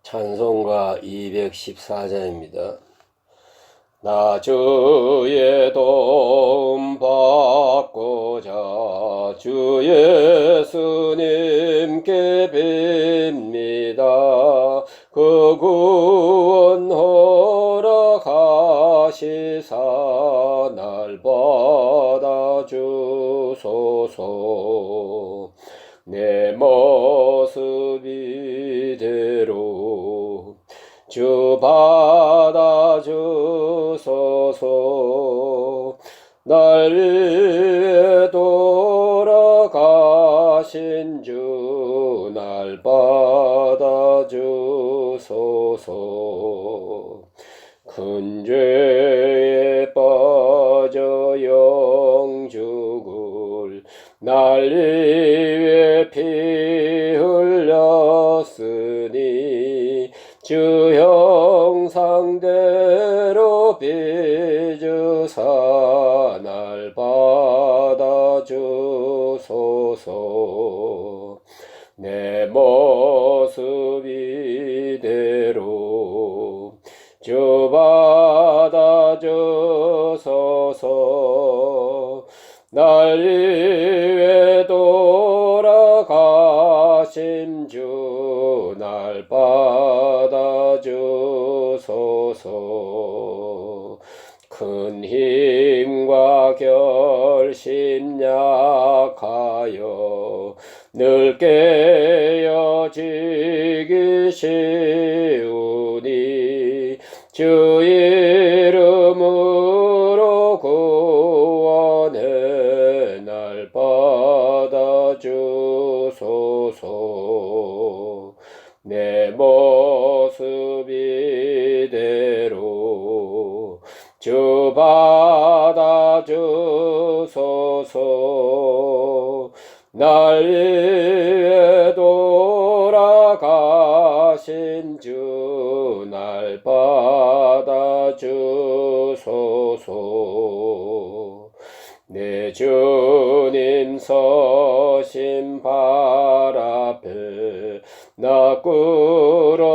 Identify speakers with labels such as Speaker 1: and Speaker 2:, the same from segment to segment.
Speaker 1: 찬송가 214장입니다. 나 주의 도움 받고자 주 예수님께 빕니다. 그 구원 허락하시사 날 받아주소서. 내 모습 이대로 주 받아주소서. 날 위해 돌아가신 주 날 받아주소서. 큰 죄에 빠져 영죽을 날 위해 피 흘렸으니 주 형상대로 빚으사 날 받아주소서. 내 모습 이대로 주 받아주소서. 날 위해 돌아가신 주 날 받아주소서. 큰 힘과 결심 약하여 늘 깨어지기 쉬우니 주 이름으로 구원해 날 받아주소서. 내 모습 이대로 주 받아주소서. 날 위해 돌아가신 주 날 받아주소서. 내 주님 서신 발 앞에 나 꿇어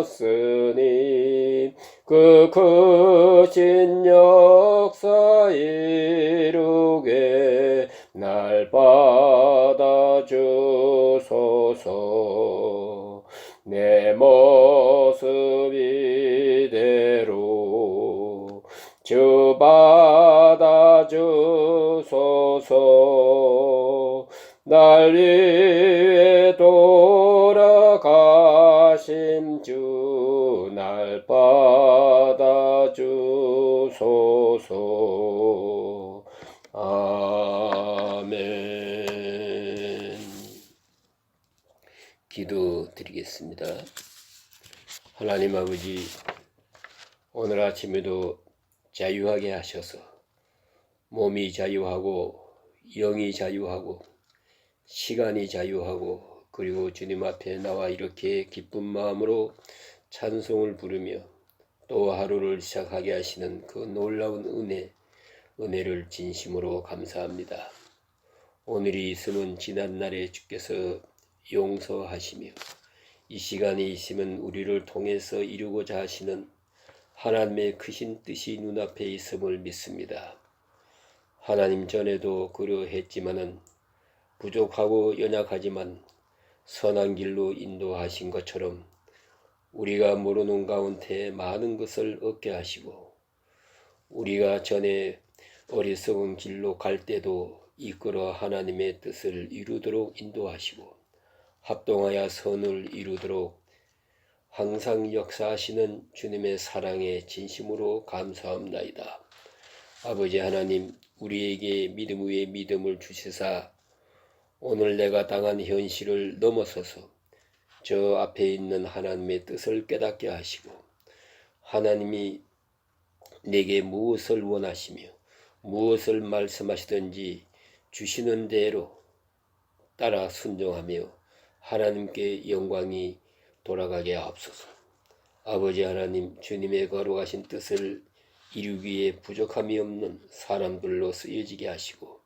Speaker 1: 엎드렸으니 그 크신 역사 이루게 날 받아주소서. 내 모습 이대로 주 받아주소서. 날 위해 돌아가신 주 날 받아주소서. 아멘. 기도드리겠습니다. 하나님 아버지, 오늘 아침에도 자유하게 하셔서 몸이 자유하고 영이 자유하고 시간이 자유하고 그리고 주님 앞에 나와 이렇게 기쁜 마음으로 찬송을 부르며 또 하루를 시작하게 하시는 그 놀라운 은혜를 진심으로 감사합니다. 오늘이 있으면 지난날에 주께서 용서하시며 이 시간이 있으면 우리를 통해서 이루고자 하시는 하나님의 크신 뜻이 눈앞에 있음을 믿습니다. 하나님 전에도 그러했지만은 부족하고 연약하지만 선한 길로 인도하신 것처럼 우리가 모르는 가운데 많은 것을 얻게 하시고 우리가 전에 어리석은 길로 갈 때도 이끌어 하나님의 뜻을 이루도록 인도하시고 합동하여 선을 이루도록 항상 역사하시는 주님의 사랑에 진심으로 감사합나이다. 아버지 하나님, 우리에게 믿음 위에 믿음을 주시사 오늘 내가 당한 현실을 넘어서서 저 앞에 있는 하나님의 뜻을 깨닫게 하시고 하나님이 내게 무엇을 원하시며 무엇을 말씀하시든지 주시는 대로 따라 순종하며 하나님께 영광이 돌아가게 하옵소서. 아버지 하나님, 주님의 거룩하신 뜻을 이루기에 부족함이 없는 사람들로 쓰여지게 하시고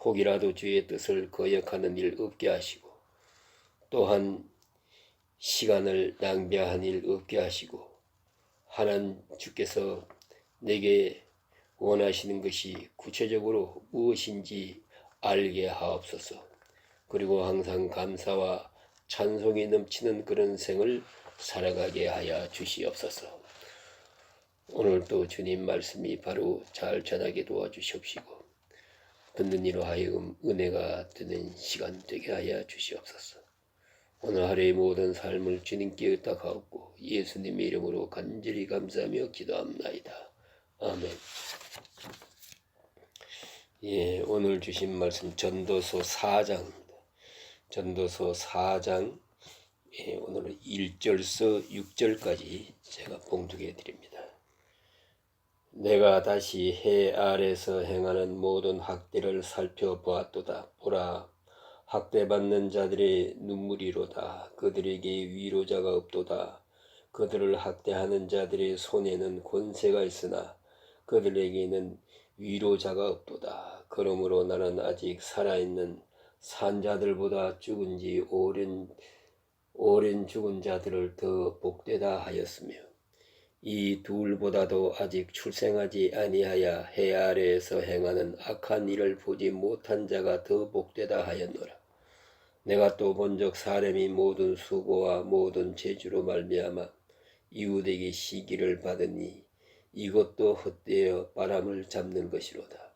Speaker 1: 혹이라도 주의 뜻을 거역하는 일 없게 하시고 또한 시간을 낭비한 일 없게 하시고 하나님 주께서 내게 원하시는 것이 구체적으로 무엇인지 알게 하옵소서. 그리고 항상 감사와 찬송이 넘치는 그런 생을 살아가게 하여 주시옵소서. 오늘도 주님 말씀이 바로 잘 전하게 도와주시옵시고 듣는 이로 하여금 은혜가 되는 시간 되게 하여 주시옵소서. 오늘 하루의 모든 삶을 주님께 의탁하옵고 예수님의 이름으로 간절히 감사하며 기도합나이다. 아멘. 오늘 주신 말씀 전도서 4장입니다. 전도서 4장 오늘은 1절서 6절까지 제가 봉독해 드립니다. 내가 다시 해 아래서 행하는 모든 학대를 살펴보았도다. 보라, 학대받는 자들의 눈물이로다. 그들에게 위로자가 없도다. 그들을 학대하는 자들의 손에는 권세가 있으나 그들에게는 위로자가 없도다. 그러므로 나는 아직 살아있는 산자들보다 죽은 지 오랜 죽은 자들을 더 복되다 하였으며 이 둘보다도 아직 출생하지 아니하여 해 아래에서 행하는 악한 일을 보지 못한 자가 더 복되다 하였노라. 내가 또 본적 사람이 모든 수고와 모든 재주로 말미암아 이웃에게 시기를 받으니 이것도 헛되어 바람을 잡는 것이로다.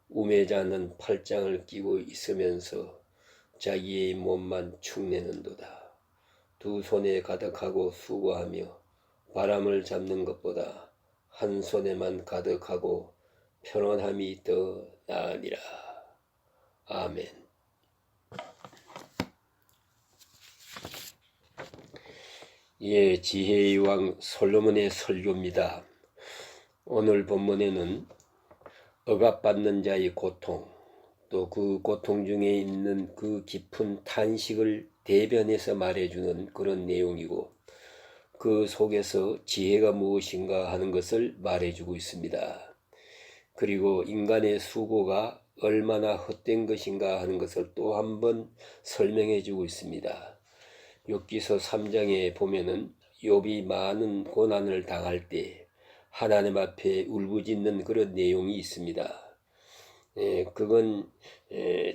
Speaker 1: 우매자는 팔짱을 끼고 있으면서 자기의 몸만 축내는도다. 두 손에 가득하고 수고하며 바람을 잡는 것보다 한 손에만 가득하고 편안함이 더 나으니라. 아멘. 지혜의 왕 솔로몬의 설교입니다. 오늘 본문에는 억압받는 자의 고통, 또 그 고통 중에 있는 그 깊은 탄식을 대변해서 말해주는 그런 내용이고 그 속에서 지혜가 무엇인가 하는 것을 말해주고 있습니다. 그리고 인간의 수고가 얼마나 헛된 것인가 하는 것을 또 한 번 설명해주고 있습니다. 욥기서 3장에 보면은 욥이 많은 고난을 당할 때 하나님 앞에 울부짖는 그런 내용이 있습니다. 그건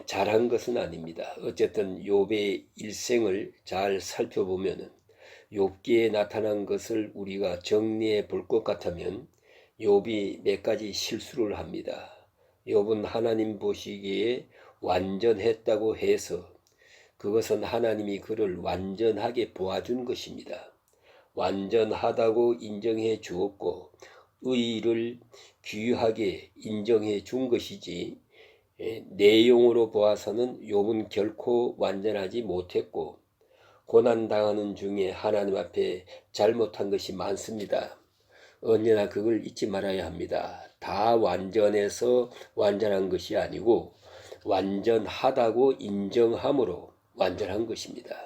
Speaker 1: 잘한 것은 아닙니다. 어쨌든 욥의 일생을 잘 살펴보면은 욥기에 나타난 것을 우리가 정리해 볼 것 같으면 욥이 몇 가지 실수를 합니다. 욥은 하나님 보시기에 완전했다고 해서 그것은 하나님이 그를 완전하게 보아준 것입니다. 완전하다고 인정해 주었고 의를 귀하게 인정해 준 것이지 내용으로 보아서는 욥은 결코 완전하지 못했고 고난당하는 중에 하나님 앞에 잘못한 것이 많습니다. 언제나 그걸 잊지 말아야 합니다. 다 완전해서 완전한 것이 아니고 완전하다고 인정함으로 완전한 것입니다.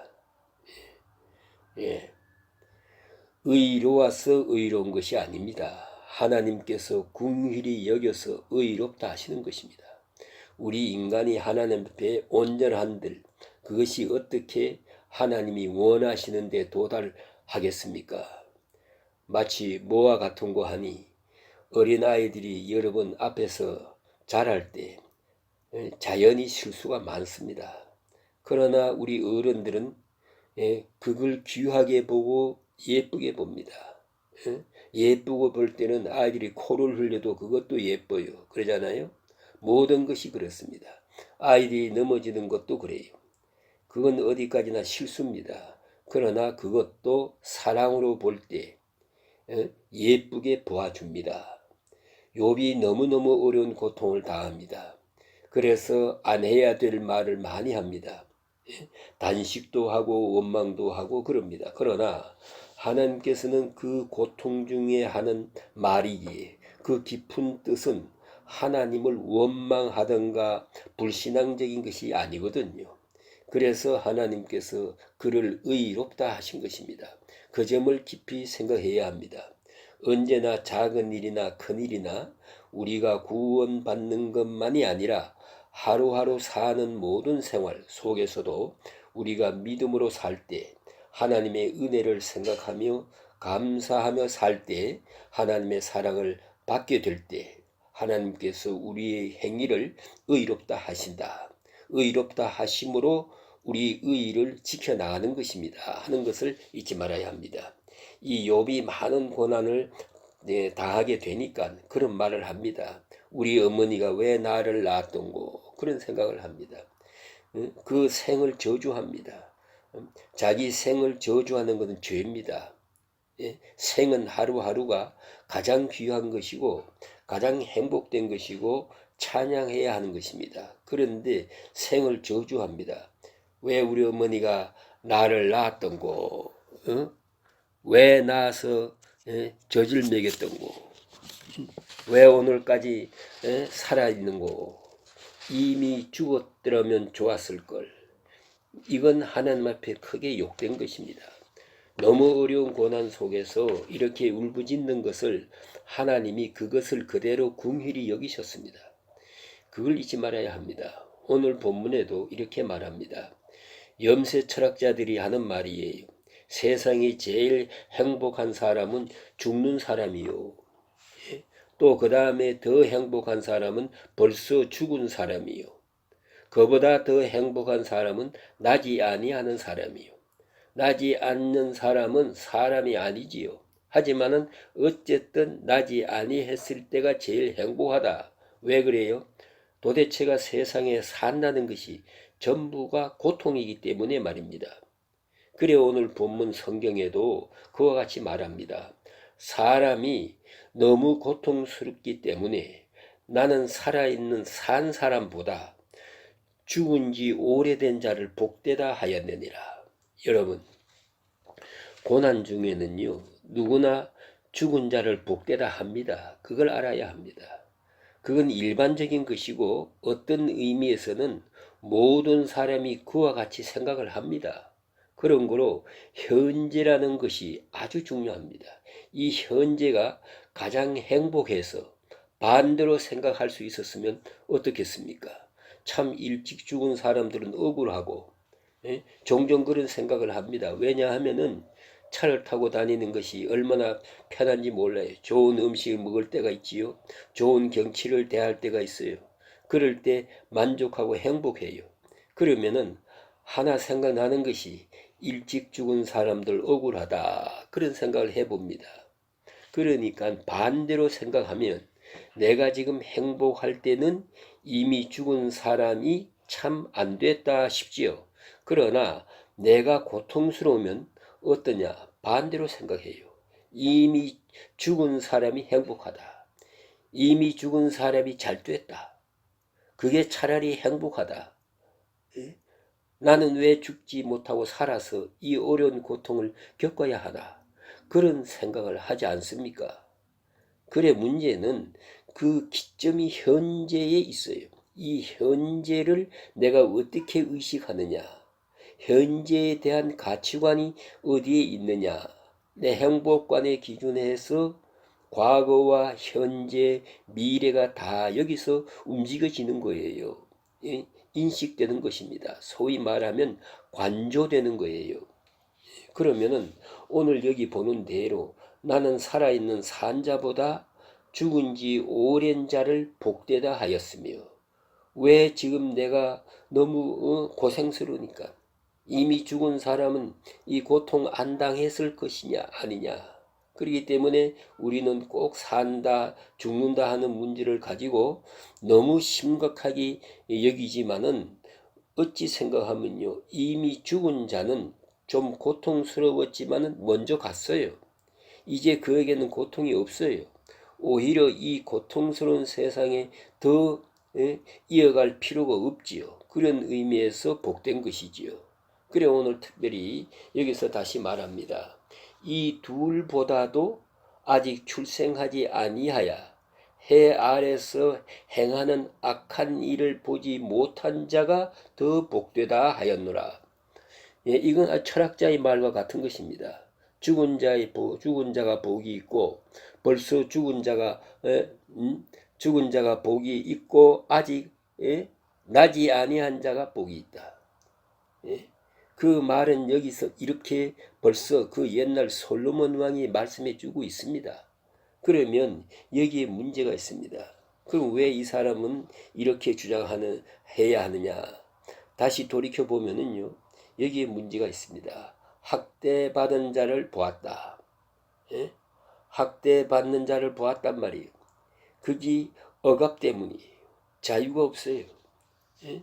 Speaker 1: 의로워서 의로운 것이 아닙니다. 하나님께서 궁휼히 여겨서 의롭다 하시는 것입니다. 우리 인간이 하나님 앞에 온전한들 그것이 어떻게 하나님이 원하시는 데 도달하겠습니까? 마치 뭐와 같은고 하니 어린아이들이 여러분 앞에서 자랄 때 자연히 실수가 많습니다. 그러나 우리 어른들은 그걸 귀하게 보고 예쁘게 봅니다. 예쁘고 볼 때는 아이들이 코를 흘려도 그것도 예뻐요. 그러잖아요. 모든 것이 그렇습니다. 아이들이 넘어지는 것도 그래요. 그건 어디까지나 실수입니다. 그러나 그것도 사랑으로 볼 때 예쁘게 보아줍니다. 욥이 너무너무 어려운 고통을 당합니다. 그래서 안 해야 될 말을 많이 합니다. 단식도 하고 원망도 하고 그럽니다. 그러나 하나님께서는 그 고통 중에 하는 말이기에 그 깊은 뜻은 하나님을 원망하던가 불신앙적인 것이 아니거든요. 그래서 하나님께서 그를 의롭다 하신 것입니다. 그 점을 깊이 생각해야 합니다. 언제나 작은 일이나 큰 일이나 우리가 구원받는 것만이 아니라 하루하루 사는 모든 생활 속에서도 우리가 믿음으로 살 때 하나님의 은혜를 생각하며 감사하며 살 때, 하나님의 사랑을 받게 될 때 하나님께서 우리의 행위를 의롭다 하신다. 의롭다 하심으로 우리 의의를 지켜나가는 것입니다 하는 것을 잊지 말아야 합니다. 이 욥이 많은 고난을 당하게 되니까 그런 말을 합니다. 우리 어머니가 왜 나를 낳았던고, 그런 생각을 합니다. 그 생을 저주합니다. 자기 생을 저주하는 것은 죄입니다. 생은 하루하루가 가장 귀한 것이고 가장 행복된 것이고 찬양해야 하는 것입니다. 그런데 생을 저주합니다. 왜 우리 어머니가 나를 낳았던고, 왜 낳아서 젖을 먹였던고, 왜 오늘까지 살아있는고, 이미 죽었더라면 좋았을걸. 이건 하나님 앞에 크게 욕된 것입니다. 너무 어려운 고난 속에서 이렇게 울부짖는 것을 하나님이 그것을 그대로 궁휼히 여기셨습니다. 그걸 잊지 말아야 합니다. 오늘 본문에도 이렇게 말합니다. 염세 철학자들이 하는 말이에요. 세상에 제일 행복한 사람은 죽는 사람이요. 또 그 다음에 더 행복한 사람은 벌써 죽은 사람이요. 그보다 더 행복한 사람은 나지 아니하는 사람이요. 나지 않는 사람은 사람이 아니지요. 하지만은 어쨌든 나지 아니했을 때가 제일 행복하다. 왜 그래요? 도대체가 세상에 산다는 것이 전부가 고통이기 때문에 말입니다. 그래 오늘 본문 성경에도 그와 같이 말합니다. 사람이 너무 고통스럽기 때문에 나는 살아있는 산 사람보다 죽은 지 오래된 자를 복되다 하였느니라. 여러분, 고난 중에는요, 누구나 죽은 자를 복되다 합니다. 그걸 알아야 합니다. 그건 일반적인 것이고 어떤 의미에서는 모든 사람이 그와 같이 생각을 합니다. 그런 거로 현재라는 것이 아주 중요합니다. 이 현재가 가장 행복해서 반대로 생각할 수 있었으면 어떻겠습니까? 참 일찍 죽은 사람들은 억울하고 종종 그런 생각을 합니다. 왜냐하면은 차를 타고 다니는 것이 얼마나 편한지 몰라요. 좋은 음식을 먹을 때가 있지요. 좋은 경치를 대할 때가 있어요. 그럴 때 만족하고 행복해요. 그러면은 하나 생각나는 것이 일찍 죽은 사람들 억울하다, 그런 생각을 해봅니다. 그러니까 반대로 생각하면 내가 지금 행복할 때는 이미 죽은 사람이 참 안 됐다 싶지요. 그러나 내가 고통스러우면 어떠냐? 반대로 생각해요. 이미 죽은 사람이 행복하다. 이미 죽은 사람이 잘 됐다. 그게 차라리 행복하다. 나는 왜 죽지 못하고 살아서 이 어려운 고통을 겪어야 하나? 그런 생각을 하지 않습니까? 그래 문제는 그 기점이 현재에 있어요. 이 현재를 내가 어떻게 의식하느냐, 현재에 대한 가치관이 어디에 있느냐, 내 행복관의 기준에서 과거와 현재, 미래가 다 여기서 움직여지는 거예요. 인식되는 것입니다. 소위 말하면 관조되는 거예요. 그러면은 오늘 여기 보는 대로 나는 살아있는 산자보다 죽은 지 오랜 자를 복되다 하였으며, 왜 지금 내가 너무 고생스러우니까, 이미 죽은 사람은 이 고통 안 당했을 것이냐 아니냐. 그렇기 때문에 우리는 꼭 산다 죽는다 하는 문제를 가지고 너무 심각하게 여기지만은 어찌 생각하면요, 이미 죽은 자는 좀 고통스러웠지만은 먼저 갔어요. 이제 그에게는 고통이 없어요. 오히려 이 고통스러운 세상에 더 이어갈 필요가 없지요. 그런 의미에서 복된 것이지요. 그래 오늘 특별히 여기서 다시 말합니다. 이 둘보다도 아직 출생하지 아니하야 해 아래서 행하는 악한 일을 보지 못한 자가 더 복되다 하였노라. 이건 철학자의 말과 같은 것입니다. 죽은 자가 복이 있고 벌써 죽은 자가 복이 있고 아직 나지 아니한 자가 복이 있다. 그 말은 여기서 이렇게 벌써 그 옛날 솔로몬 왕이 말씀해 주고 있습니다. 그러면 여기에 문제가 있습니다. 그럼 왜 이 사람은 이렇게 해야 하느냐? 다시 돌이켜 보면은요, 여기에 문제가 있습니다. 학대받은 자를 보았다. 예? 학대받는 자를 보았단 말이에요. 그게 억압 때문이에요. 자유가 없어요. 예?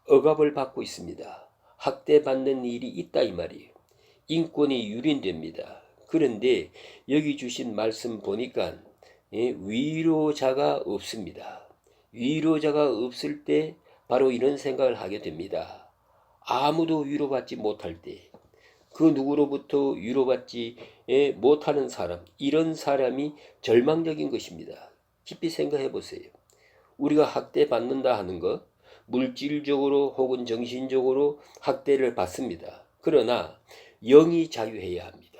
Speaker 1: 억압을 받고 있습니다. 학대받는 일이 있다 이 말이에요. 인권이 유린됩니다. 그런데 여기 주신 말씀 보니까 위로자가 없습니다. 위로자가 없을 때 바로 이런 생각을 하게 됩니다. 아무도 위로받지 못할 때, 그 누구로부터 위로받지 못하는 사람, 이런 사람이 절망적인 것입니다. 깊이 생각해 보세요. 우리가 학대받는다 하는 것, 물질적으로 혹은 정신적으로 학대를 받습니다. 그러나 영이 자유해야 합니다.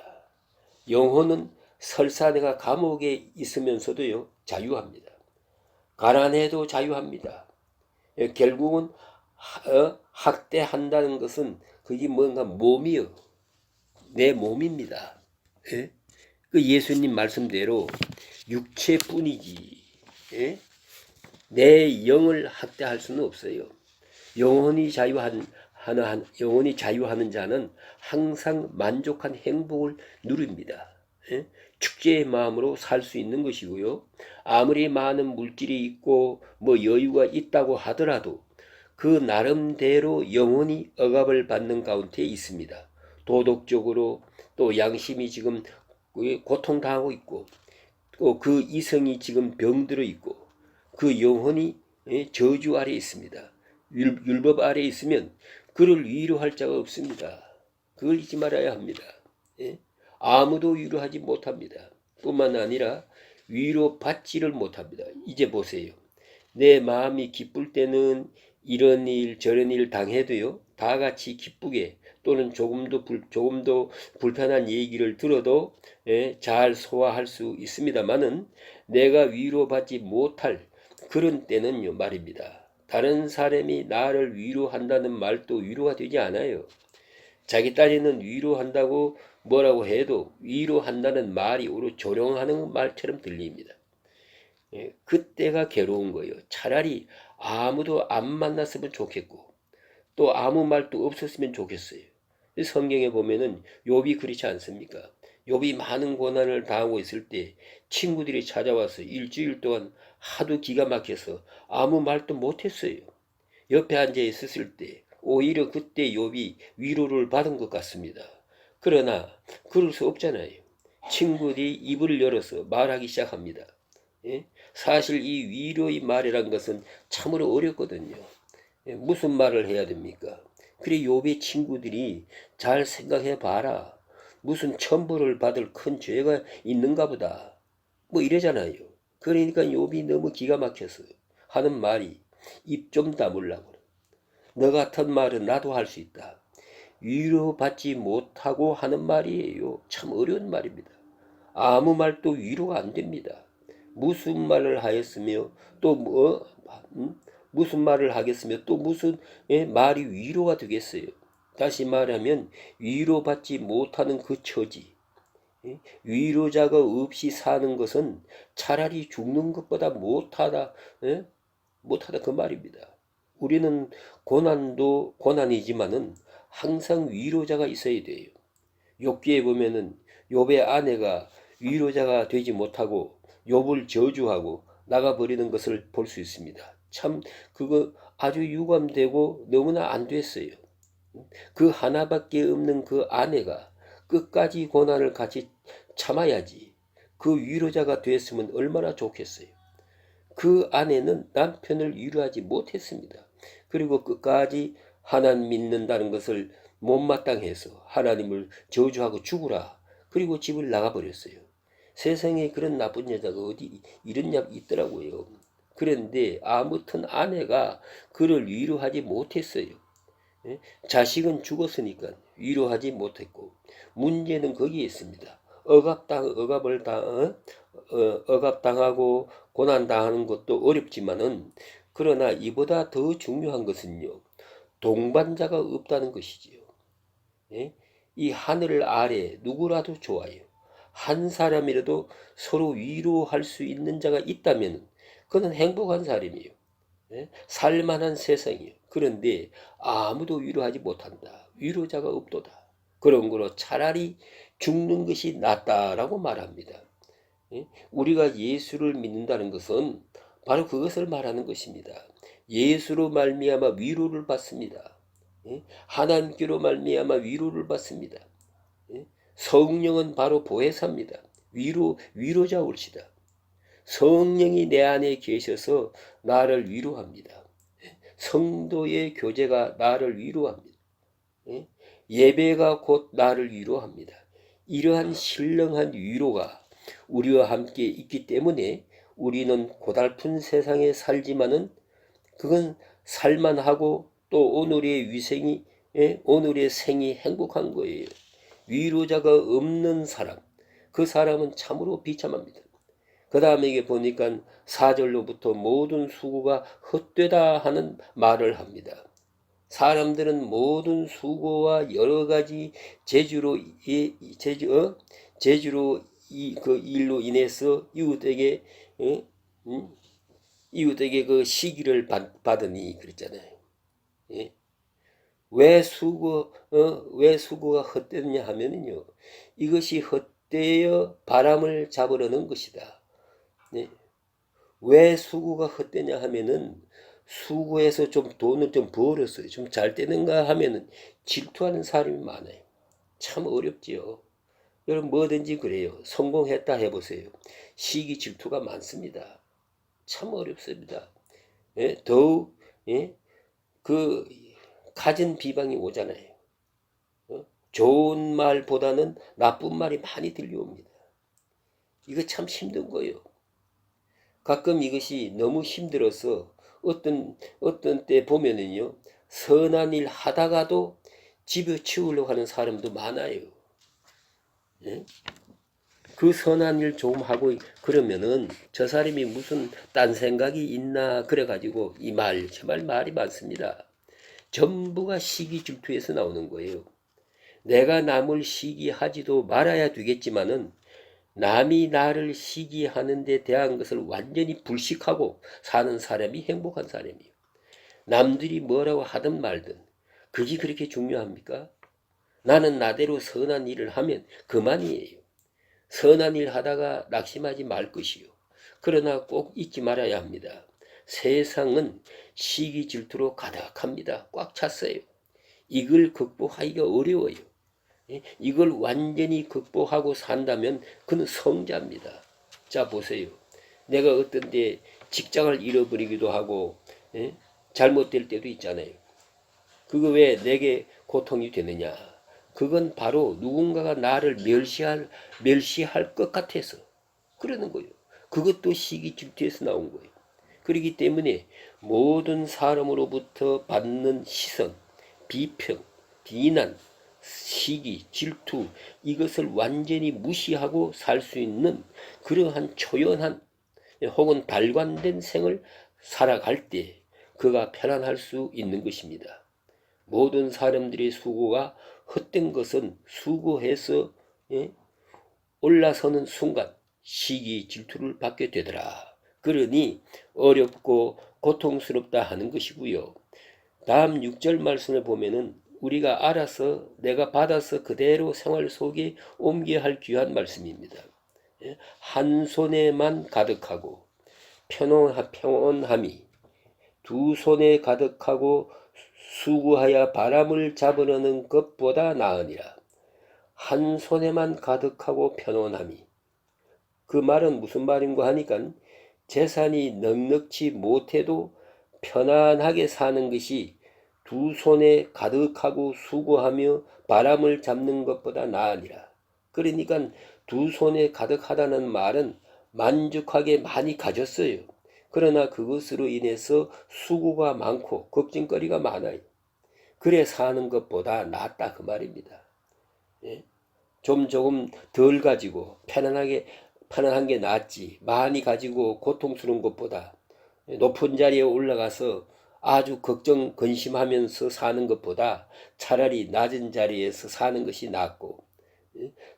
Speaker 1: 영혼은 설사 내가 감옥에 있으면서도요, 자유합니다. 가난해도 자유합니다. 결국은 학대한다는 것은 그게 뭔가 몸이요, 내 몸입니다. 예? 그 예수님 말씀대로 육체뿐이지, 예? 내 영을 학대할 수는 없어요. 영혼이 자유하는 자는 항상 만족한 행복을 누립니다. 예? 축제의 마음으로 살 수 있는 것이고요. 아무리 많은 물질이 있고 여유가 있다고 하더라도 그 나름대로 영혼이 억압을 받는 가운데 있습니다. 도덕적으로 또 양심이 지금 고통당하고 있고, 또 그 이성이 지금 병들어 있고, 그 영혼이 저주 아래 있습니다. 율법 아래 있으면 그를 위로할 자가 없습니다. 그걸 잊지 말아야 합니다. 아무도 위로하지 못합니다. 뿐만 아니라 위로받지를 못합니다. 이제 보세요. 내 마음이 기쁠 때는 이런 일 저런 일 당해도요, 다 같이 기쁘게 또는 조금도 불편한 얘기를 들어도 잘 소화할 수 있습니다만은, 내가 위로받지 못할 그런 때는요 말입니다. 다른 사람이 나를 위로한다는 말도 위로가 되지 않아요. 자기 딴에는 위로한다고 뭐라고 해도 위로한다는 말이 오히려 조롱하는 말처럼 들립니다. 그때가 괴로운 거예요. 차라리 아무도 안 만났으면 좋겠고, 또 아무 말도 없었으면 좋겠어요. 성경에 보면은 욥이 그렇지 않습니까? 욥이 많은 고난을 당하고 있을 때 친구들이 찾아와서 일주일 동안 하도 기가 막혀서 아무 말도 못했어요. 옆에 앉아 있었을 때 오히려 그때 욥이 위로를 받은 것 같습니다. 그러나 그럴 수 없잖아요. 친구들이 입을 열어서 말하기 시작합니다. 사실 이 위로의 말이란 것은 참으로 어렵거든요. 무슨 말을 해야 됩니까? 그래, 욥의 친구들이 잘 생각해 봐라. 무슨 천벌을 받을 큰 죄가 있는가 보다. 이러잖아요. 그러니까 욥이 너무 기가 막혀서 하는 말이, 입 좀 다물라고. 너 같은 말은 나도 할 수 있다. 위로받지 못하고 하는 말이에요. 참 어려운 말입니다. 아무 말도 위로가 안 됩니다. 무슨 말을 하였으며 또 무슨 말을 하겠으며 또 무슨 말이 위로가 되겠어요. 다시 말하면 위로받지 못하는 그 처지, 위로자가 없이 사는 것은 차라리 죽는 것보다 못하다 그 말입니다. 우리는 고난도 고난이지만은 항상 위로자가 있어야 돼요. 욥기에 보면은 욥의 아내가 위로자가 되지 못하고 욥을 저주하고 나가버리는 것을 볼 수 있습니다. 참 그거 아주 유감되고 너무나 안 됐어요. 그 하나밖에 없는 그 아내가 끝까지 고난을 같이 참아야지 그 위로자가 됐으면 얼마나 좋겠어요. 그 아내는 남편을 위로하지 못했습니다. 그리고 끝까지 하나님 믿는다는 것을 못마땅해서 하나님을 저주하고 죽으라, 그리고 집을 나가버렸어요. 세상에 그런 나쁜 여자가 어디 이런 약 있더라고요. 그런데 아무튼 아내가 그를 위로하지 못했어요. 자식은 죽었으니까 위로하지 못했고, 문제는 거기에 있습니다. 억압당하고 고난당하는 것도 어렵지만은, 그러나 이보다 더 중요한 것은요, 동반자가 없다는 것이지요. 예? 이 하늘 아래 누구라도 좋아요. 한 사람이라도 서로 위로할 수 있는 자가 있다면 그는 행복한 사람이에요. 예? 살만한 세상이에요. 그런데 아무도 위로하지 못한다. 위로자가 없도다. 그런 거로 차라리 죽는 것이 낫다라고 말합니다. 예? 우리가 예수를 믿는다는 것은 바로 그것을 말하는 것입니다. 예수로 말미암아 위로를 받습니다. 예? 하나님께로 말미암아 위로를 받습니다. 예? 성령은 바로 보혜사입니다. 위로자 올시다. 성령이 내 안에 계셔서 나를 위로합니다. 성도의 교제가 나를 위로합니다. 예? 예배가 곧 나를 위로합니다. 이러한 신령한 위로가 우리와 함께 있기 때문에 우리는 고달픈 세상에 살지만은 그건 살만하고 또 오늘의 위생이 오늘의 생이 행복한 거예요. 위로자가 없는 사람, 그 사람은 참으로 비참합니다. 그 다음에 이게 보니까 4절로부터 모든 수고가 헛되다 하는 말을 합니다. 사람들은 모든 수고와 여러 가지 재주로 그 일로 인해서 이웃에게 이웃에게 그 시기를 받으니 그랬잖아요. 예? 왜 수고가 헛되느냐 하면은요, 이것이 헛되어 바람을 잡으려는 것이다. 네. 왜 수고가 헛되냐 하면은 수고해서 좀 돈을 좀 벌었어요. 좀 잘 되는가 하면은 질투하는 사람이 많아요. 참 어렵지요. 여러분 뭐든지 그래요. 성공했다 해보세요. 시기 질투가 많습니다. 참 어렵습니다. 예? 더욱 예? 그 가진 비방이 오잖아요. 좋은 말보다는 나쁜 말이 많이 들려옵니다. 이거 참 힘든 거예요. 가끔 이것이 너무 힘들어서 어떤 때 보면은요, 선한 일 하다가도 집어치우려고 하는 사람도 많아요. 예? 그 선한 일 좀 하고 그러면은 저 사람이 무슨 딴 생각이 있나 그래가지고 이 말 정말 말이 많습니다. 전부가 시기 질투에서 나오는 거예요. 내가 남을 시기하지도 말아야 되겠지만은 남이 나를 시기하는 데 대한 것을 완전히 불식하고 사는 사람이 행복한 사람이에요. 남들이 뭐라고 하든 말든 그게 그렇게 중요합니까? 나는 나대로 선한 일을 하면 그만이에요. 선한 일 하다가 낙심하지 말 것이요. 그러나 꼭 잊지 말아야 합니다. 세상은 시기 질투로 가득합니다. 꽉 찼어요. 이걸 극복하기가 어려워요. 이걸 완전히 극복하고 산다면 그는 성자입니다. 자 보세요. 내가 어떤 데 직장을 잃어버리기도 하고 잘못될 때도 있잖아요. 그거 왜 내게 고통이 되느냐. 그건 바로 누군가가 나를 멸시할 것 같아서 그러는 거예요. 그것도 시기 질투에서 나온 거예요. 그렇기 때문에 모든 사람으로부터 받는 시선, 비평, 비난, 시기, 질투 이것을 완전히 무시하고 살 수 있는 그러한 초연한 혹은 달관된 생을 살아갈 때 그가 편안할 수 있는 것입니다. 모든 사람들의 수고가 헛된 것은 수고해서 올라서는 순간 시기 질투를 받게 되더라. 그러니 어렵고 고통스럽다 하는 것이고요. 다음 6절 말씀을 보면은 우리가 알아서 내가 받아서 그대로 생활 속에 옮겨야 할 귀한 말씀입니다. 한 손에만 가득하고 평온함이 두 손에 가득하고 수고하여 바람을 잡으려는 것보다 나으니라. 한 손에만 가득하고 편안함이 그 말은 무슨 말인가 하니까 재산이 넉넉지 못해도 편안하게 사는 것이 두 손에 가득하고 수고하며 바람을 잡는 것보다 나으니라. 그러니까 두 손에 가득하다는 말은 만족하게 많이 가졌어요. 그러나 그것으로 인해서 수고가 많고 걱정거리가 많아요. 그래 사는 것보다 낫다 그 말입니다. 예? 조금 덜 가지고 편안한 게 낫지 많이 가지고 고통스러운 것보다 높은 자리에 올라가서 아주 걱정 근심하면서 사는 것보다 차라리 낮은 자리에서 사는 것이 낫고,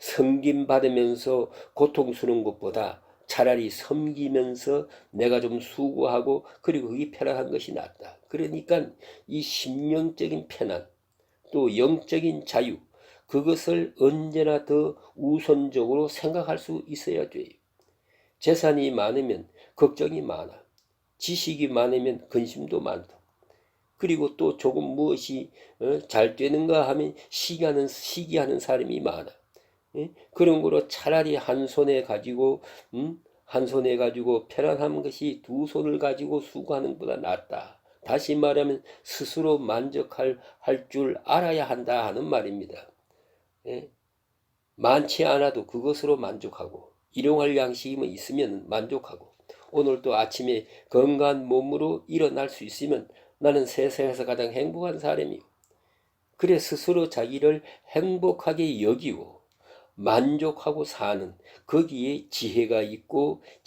Speaker 1: 섬김 받으면서 고통스러운 것보다 차라리 섬기면서 내가 좀 수고하고 그리고 그게 편안한 것이 낫다. 그러니까 이 심령적인 편안, 또 영적인 자유, 그것을 언제나 더 우선적으로 생각할 수 있어야 돼요. 재산이 많으면 걱정이 많아. 지식이 많으면 근심도 많다. 그리고 또 조금 무엇이 잘 되는가 하면 시기하는 사람이 많아. 그런 거로 차라리 한 손에 가지고 한 손에 가지고 편안한 것이 두 손을 가지고 수고하는 것보다 낫다. 다시 말하면 스스로 만족할 줄 알아야 한다 하는 말입니다. 예? 많지 않아도 그것으로 만족하고 일용할 양식이면 있으면 만족하고 오늘도 아침에 건강한 몸으로 일어날 수 있으면 나는 세상에서 가장 행복한 사람이고, 그래 스스로 자기를 행복하게 여기고 만족하고 사는 거기에 지혜가 있고